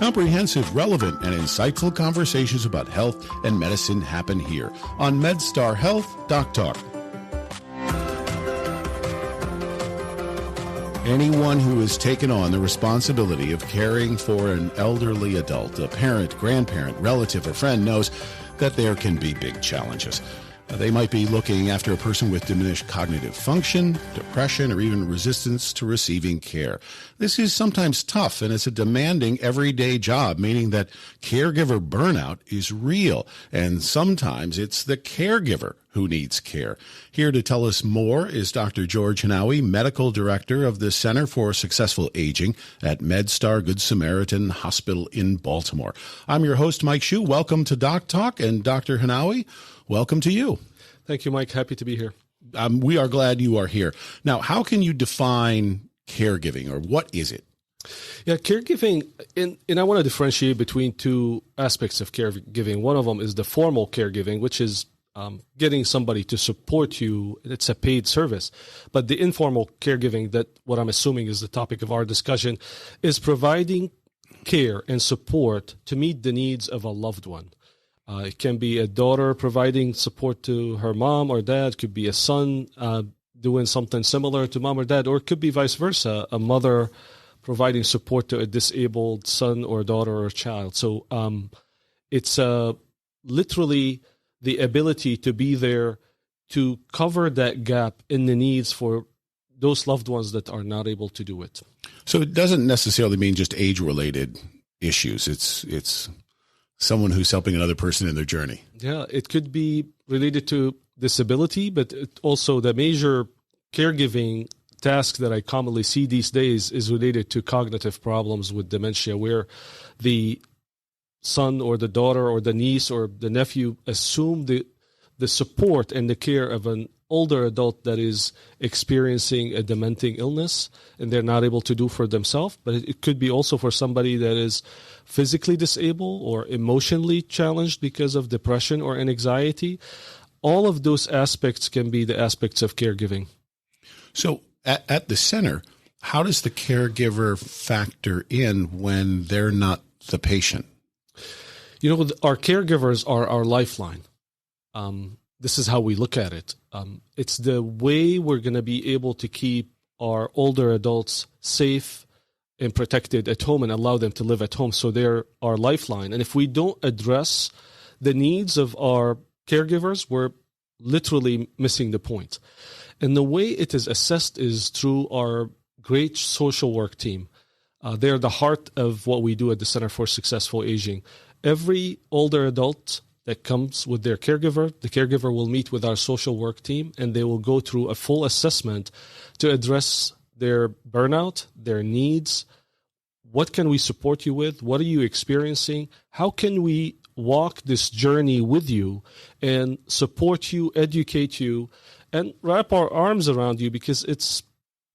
Comprehensive, relevant, and insightful conversations about health and medicine happen here on MedStar Health DocTalk. Anyone who has taken on the responsibility of caring for an elderly adult, a parent, grandparent, relative, or friend knows that there can be big challenges. They might be looking after a person with diminished cognitive function, depression, or even resistance to receiving care. This is sometimes tough, and it's a demanding everyday job, meaning that caregiver burnout is real, and sometimes it's the caregiver who needs care. Here to tell us more is Dr. George Hennawi, Medical Director of the Center for Successful Aging at MedStar Good Samaritan Hospital in Baltimore. I'm your host, Mike Hsu. Welcome to Doc Talk, and Dr. Hennawi, welcome to you. Thank you, Mike. Happy to be here. We are glad you are here. Now, how can you define caregiving, or what is it? Yeah, caregiving, and I want to differentiate between two aspects of caregiving. One of them is the formal caregiving, which is getting somebody to support you. It's a paid service. But the informal caregiving, that what I'm assuming is the topic of our discussion, is providing care and support to meet the needs of a loved one. It can be a daughter providing support to her mom or dad. It could be a son doing something similar to mom or dad, or it could be vice versa, a mother providing support to a disabled son or daughter or child. So it's literally the ability to be there to cover that gap in the needs for those loved ones that are not able to do it. So it doesn't necessarily mean just age-related issues. It's someone who's helping another person in their journey. Yeah, it could be related to disability, but also the major caregiving task that I commonly see these days is related to cognitive problems with dementia, where the son or the daughter or the niece or the nephew assume the support and the care of an older adult that is experiencing a dementing illness and they're not able to do for themselves. But it could be also for somebody that is physically disabled or emotionally challenged because of depression or anxiety. All of those aspects can be the aspects of caregiving. So at the center, how does the caregiver factor in when they're not the patient? You know, our caregivers are our lifeline. This is how we look at it. It's the way we're going to be able to keep our older adults safe and protected at home and allow them to live at home. So they're our lifeline. And if we don't address the needs of our caregivers, we're literally missing the point. And the way it is assessed is through our great social work team. They're the heart of what we do at the Center for Successful Aging. Every older adult that comes with their caregiver, the caregiver will meet with our social work team, and they will go through a full assessment to address their burnout, their needs. What can we support you with? What are you experiencing? How can we walk this journey with you and support you, educate you, and wrap our arms around you, because it's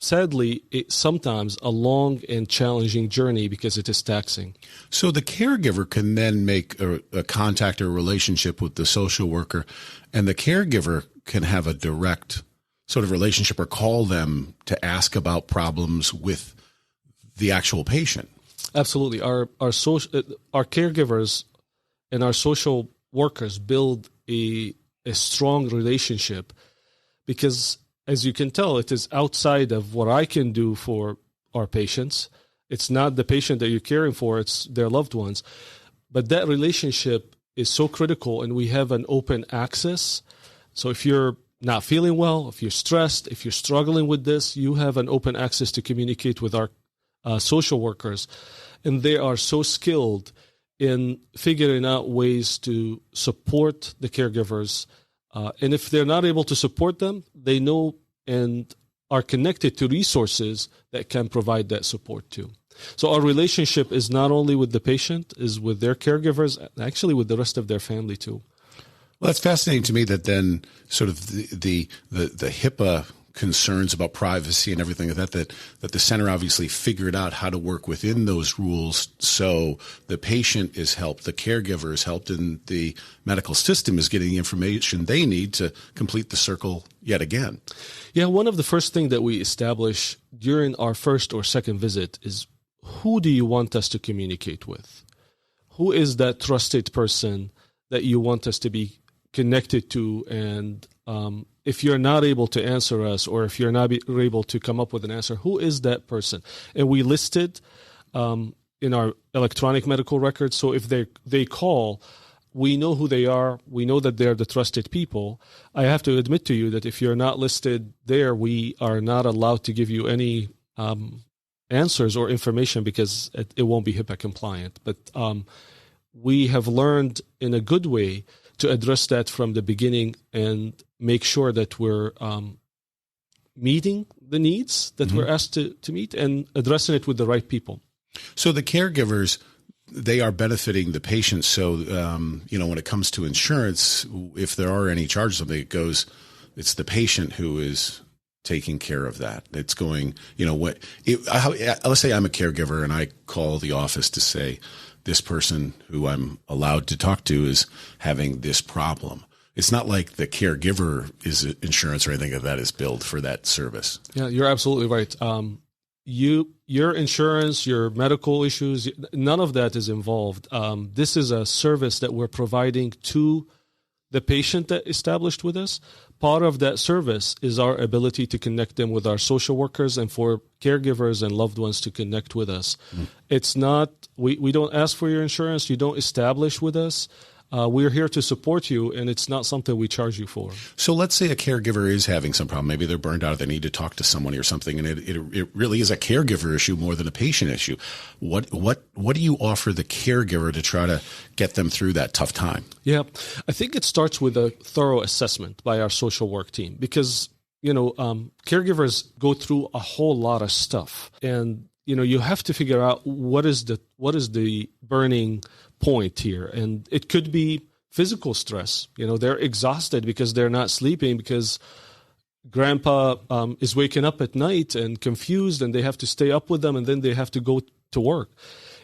sadly sometimes a long and challenging journey because it is taxing. So the caregiver can then make a contact or relationship with the social worker, and the caregiver can have a direct sort of relationship or call them to ask about problems with the actual patient. Absolutely. Our caregivers and our social workers build a strong relationship, because as you can tell, it is outside of what I can do for our patients. It's not the patient that you're caring for, it's their loved ones. But that relationship is so critical, and we have an open access. So if you're not feeling well, if you're stressed, if you're struggling with this, you have an open access to communicate with our social workers. And they are so skilled in figuring out ways to support the caregivers. And if they're not able to support them, they know and are connected to resources that can provide that support too. So our relationship is not only with the patient, is with their caregivers, actually with the rest of their family too. Well, it's fascinating to me that then sort of the HIPAA concerns about privacy and everything like that the center obviously figured out how to work within those rules, so the patient is helped, the caregiver is helped, and the medical system is getting the information they need to complete the circle yet again. Yeah, one of the first things that we establish during our first or second visit is who do you want us to communicate with? Who is that trusted person that you want us to be connected to? And if you're not able to answer us, or if you're not able to come up with an answer, who is that person? And we listed in our electronic medical records. So if they call, we know who they are. We know that they're the trusted people. I have to admit to you that if you're not listed there, we are not allowed to give you any answers or information, because it won't be HIPAA compliant. But we have learned in a good way to address that from the beginning and make sure that we're meeting the needs that we're asked to meet and addressing it with the right people. So the caregivers, they are benefiting the patients. So, when it comes to insurance, if there are any charges, it's the patient who is taking care of that. It's going, let's say I'm a caregiver and I call the office to say, this person who I'm allowed to talk to is having this problem. It's not like the caregiver is insurance or anything of that is billed for that service. Yeah, you're absolutely right. Your insurance, your medical issues, none of that is involved. This is a service that we're providing to the patient that established with us. Part of that service is our ability to connect them with our social workers, and for caregivers and loved ones to connect with us. It's not, we don't ask for your insurance. You don't establish with us. We're here to support you, and it's not something we charge you for. So let's say a caregiver is having some problem. Maybe they're burned out. They need to talk to someone or something, and it really is a caregiver issue more than a patient issue. What do you offer the caregiver to try to get them through that tough time? Yeah, I think it starts with a thorough assessment by our social work team, because caregivers go through a whole lot of stuff, and you have to figure out what is the burning point here. And it could be physical stress. They're exhausted because they're not sleeping, because grandpa is waking up at night and confused, and they have to stay up with them, and then they have to go to work.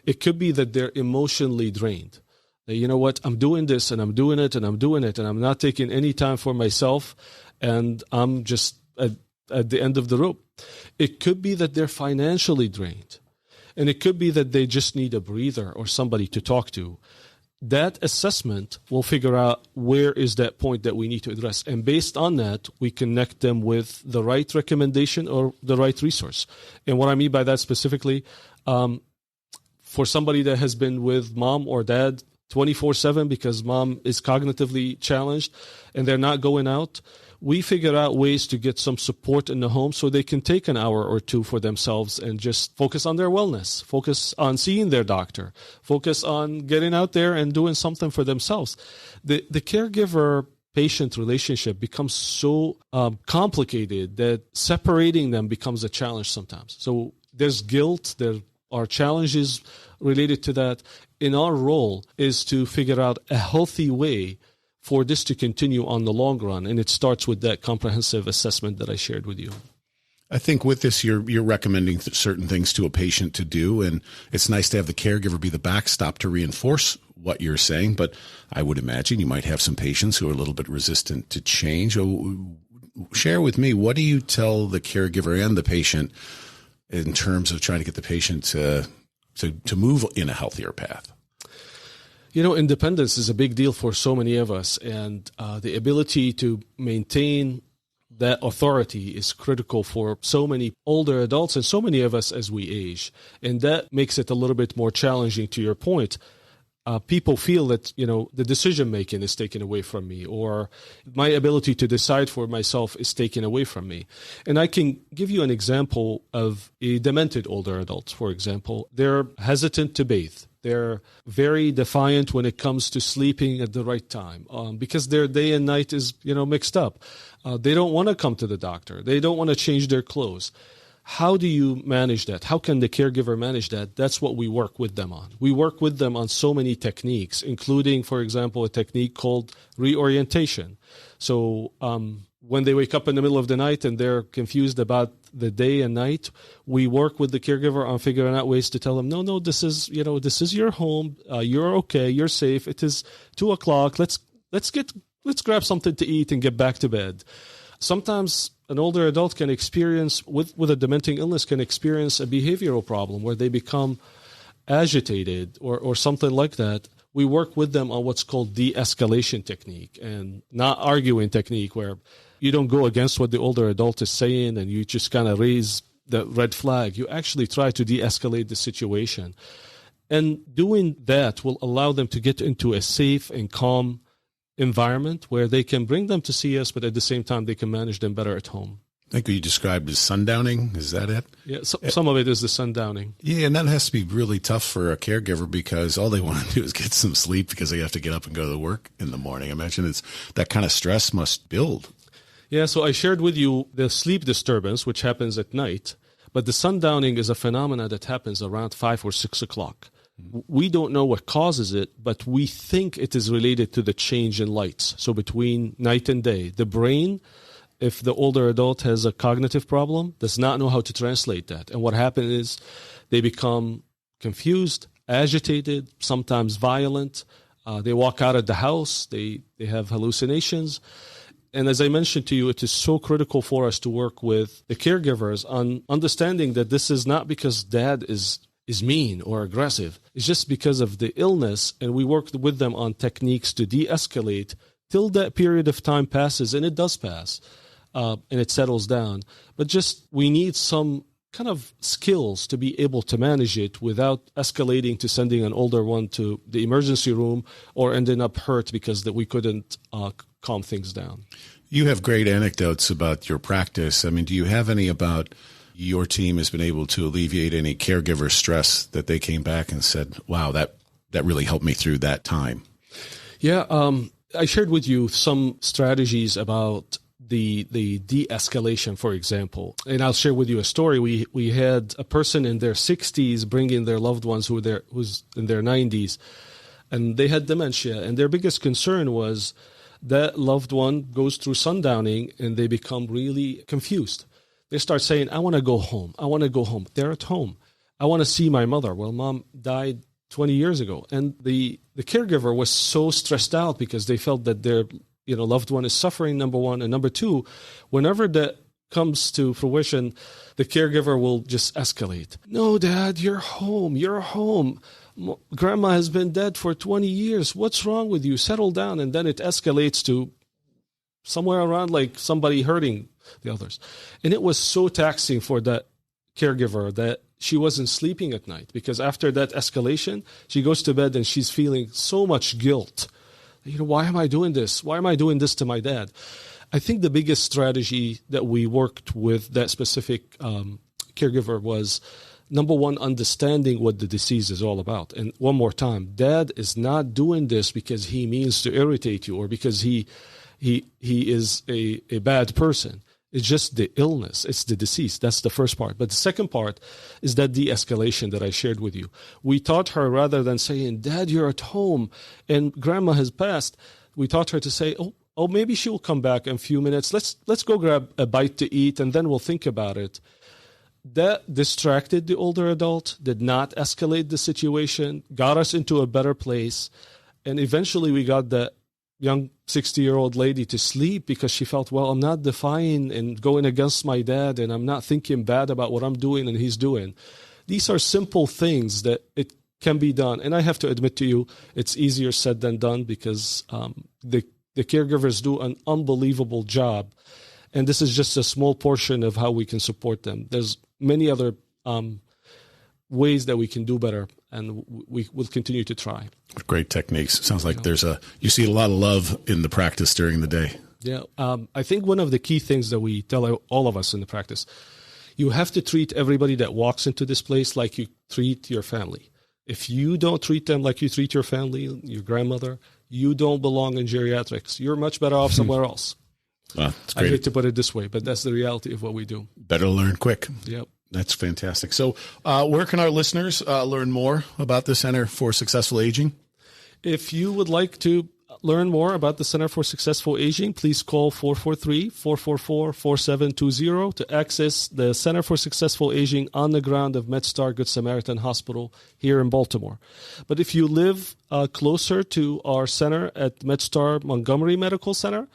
It could be that they're emotionally drained. You know what, I'm doing this and I'm doing it and I'm doing it, and I'm not taking any time for myself, and I'm just at the end of the rope. It could be that they're financially drained. And it could be that they just need a breather or somebody to talk to. That assessment will figure out where is that point that we need to address. And based on that, we connect them with the right recommendation or the right resource. And what I mean by that specifically, for somebody that has been with mom or dad 24/7 because mom is cognitively challenged and they're not going out, we figure out ways to get some support in the home so they can take an hour or two for themselves and just focus on their wellness, focus on seeing their doctor, focus on getting out there and doing something for themselves. The caregiver-patient relationship becomes so complicated that separating them becomes a challenge sometimes. So there's guilt, there are challenges related to that. And our role is to figure out a healthy way for this to continue on the long run. And it starts with that comprehensive assessment that I shared with you. I think with this, you're recommending certain things to a patient to do, and it's nice to have the caregiver be the backstop to reinforce what you're saying. But I would imagine you might have some patients who are a little bit resistant to change. Share with me, what do you tell the caregiver and the patient in terms of trying to get the patient to move in a healthier path? Independence is a big deal for so many of us, and the ability to maintain that authority is critical for so many older adults and so many of us as we age. And that makes it a little bit more challenging, to your point. People feel that, the decision-making is taken away from me, or my ability to decide for myself is taken away from me. And I can give you an example of a demented older adult, for example. They're hesitant to bathe. They're very defiant when it comes to sleeping at the right time because their day and night is, mixed up. They don't want to come to the doctor. They don't want to change their clothes. How do you manage that? How can the caregiver manage that? That's what we work with them on. We work with them on so many techniques, including, for example, a technique called reorientation. So when they wake up in the middle of the night and they're confused about the day and night, we work with the caregiver on figuring out ways to tell them, no, this is your home. You're okay. You're safe. It is 2:00. Let's grab something to eat and get back to bed. Sometimes an older adult can experience, with a dementing illness, can experience a behavioral problem where they become agitated or something like that. We work with them on what's called de-escalation technique and not arguing technique, where you don't go against what the older adult is saying and you just kind of raise the red flag. You actually try to de-escalate the situation. And doing that will allow them to get into a safe and calm environment where they can bring them to see us, but at the same time, they can manage them better at home. I think you described as sundowning. Is that it? Yeah, some of it is the sundowning. Yeah, and that has to be really tough for a caregiver because all they want to do is get some sleep because they have to get up and go to work in the morning. I imagine it's that kind of stress must build. Yeah, so I shared with you the sleep disturbance, which happens at night, but the sundowning is a phenomena that happens around 5 or 6 o'clock. We don't know what causes it, but we think it is related to the change in lights. So between night and day, the brain, if the older adult has a cognitive problem, does not know how to translate that. And what happens is they become confused, agitated, sometimes violent. They walk out of the house. They have hallucinations. And as I mentioned to you, it is so critical for us to work with the caregivers on understanding that this is not because dad is mean or aggressive. It's just because of the illness, and we work with them on techniques to de-escalate till that period of time passes, and it does pass, and it settles down. But just we need some kind of skills to be able to manage it without escalating to sending an older one to the emergency room or ending up hurt because that we couldn't calm things down. You have great anecdotes about your practice. I mean, do you have any about your team has been able to alleviate any caregiver stress that they came back and said, wow, that really helped me through that time? Yeah, I shared with you some strategies about the de-escalation, for example. And I'll share with you a story. We had a person in their 60s bringing their loved ones who's in their 90s, and they had dementia. And their biggest concern was that loved one goes through sundowning and they become really confused. They start saying, I want to go home. I want to go home. They're at home. I want to see my mother. Well, mom died 20 years ago. And the caregiver was so stressed out because they felt that their loved one is suffering, number one. And number two, whenever that comes to fruition, the caregiver will just escalate. No, Dad, you're home. You're home. Grandma has been dead for 20 years. What's wrong with you? Settle down. And then it escalates to somewhere around like somebody hurting the others. And it was so taxing for that caregiver that she wasn't sleeping at night because after that escalation, she goes to bed and she's feeling so much guilt. Why am I doing this? Why am I doing this to my dad? I think the biggest strategy that we worked with that specific caregiver was, number one, understanding what the disease is all about. And one more time, dad is not doing this because he means to irritate you or because he is a bad person. It's just the illness. It's the disease. That's the first part. But the second part is that de-escalation that I shared with you. We taught her, rather than saying, Dad, you're at home and grandma has passed, we taught her to say, oh, maybe she will come back in a few minutes. Let's go grab a bite to eat and then we'll think about it. That distracted the older adult, did not escalate the situation, got us into a better place. And eventually we got that young 60-year-old lady to sleep because she felt, well, I'm not defying and going against my dad and I'm not thinking bad about what I'm doing and he's doing. These are simple things that it can be done. And I have to admit to you, it's easier said than done because the caregivers do an unbelievable job. And this is just a small portion of how we can support them. There's many other ways that we can do better, and we will continue to try. Great techniques. Sounds like you see a lot of love in the practice during the day. Yeah. I think one of the key things that we tell all of us in the practice, you have to treat everybody that walks into this place like you treat your family. If you don't treat them like you treat your family, your grandmother, you don't belong in geriatrics. You're much better off somewhere else. Well, that's great. I hate to put it this way, but that's the reality of what we do. Better learn quick. Yep. That's fantastic. So where can our listeners learn more about the Center for Successful Aging? If you would like to learn more about the Center for Successful Aging, please call 443-444-4720 to access the Center for Successful Aging on the ground of MedStar Good Samaritan Hospital here in Baltimore. But if you live closer to our center at MedStar Montgomery Medical Center,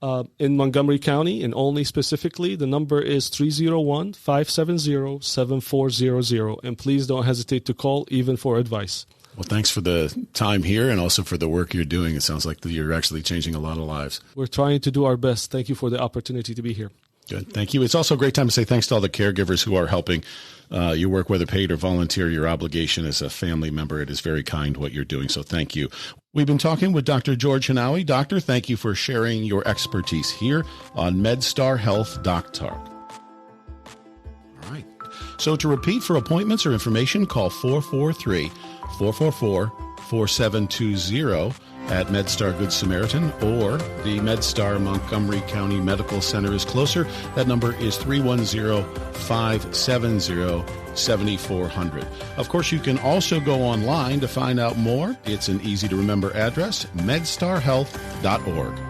in Montgomery County, in Olney specifically, the number is 301-570-7400. And please don't hesitate to call, even for advice. Well, thanks for the time here and also for the work you're doing. It sounds like you're actually changing a lot of lives. We're trying to do our best. Thank you for the opportunity to be here. Good. Thank you. It's also a great time to say thanks to all the caregivers who are helping your work, whether paid or volunteer. Your obligation as a family member, it is very kind what you're doing. So thank you. We've been talking with Dr. George Hennawi. Doctor, thank you for sharing your expertise here on MedStar Health DocTalk. All right. So to repeat, for appointments or information, call 443-444-4720 at MedStar Good Samaritan, or the MedStar Montgomery County Medical Center is closer. That number is 310-570-7400. Of course, you can also go online to find out more. It's an easy-to-remember address, medstarhealth.org.